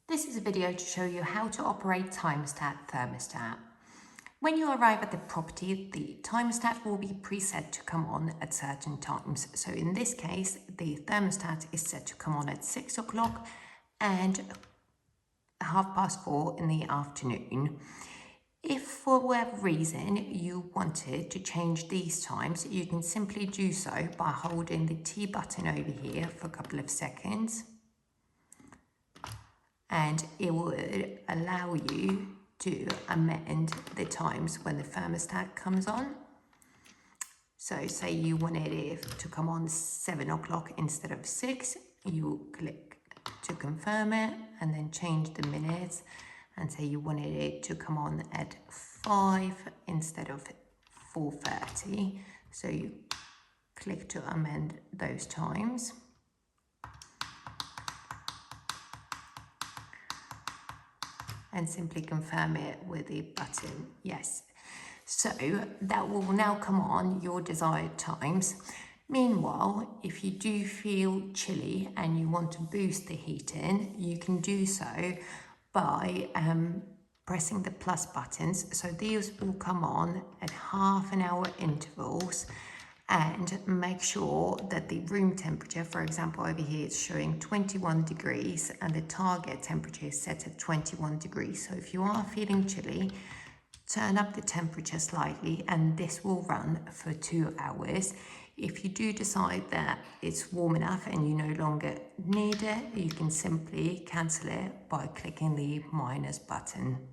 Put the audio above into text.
This is a video to show you how to operate TimOstat thermostat. When you arrive at the property, the thermostat will be preset to come on at certain times. So in this case, the thermostat is set to come on at 6 o'clock and 4:30 in the afternoon. If for whatever reason you wanted to change these times, you can simply do so by holding the T button over here for a couple of seconds. And it would allow you to amend the times when the thermostat comes on. So say you wanted it to come on 7 o'clock instead of 6, you click to confirm it and then change the minutes, and say you wanted it to come on at 5 instead of 4:30. So you click to amend those times. And simply confirm it with the button yes. So that will now come on your desired times. Meanwhile, if you do feel chilly and you want to boost the heating, you can do so by pressing the plus buttons. So these will come on at half an hour intervals, and make sure that the room temperature, for example, over here it's showing 21 degrees and the target temperature is set at 21 degrees. So if you are feeling chilly, turn up the temperature slightly and this will run for 2 hours. If you do decide that it's warm enough and you no longer need it, you can simply cancel it by clicking the minus button.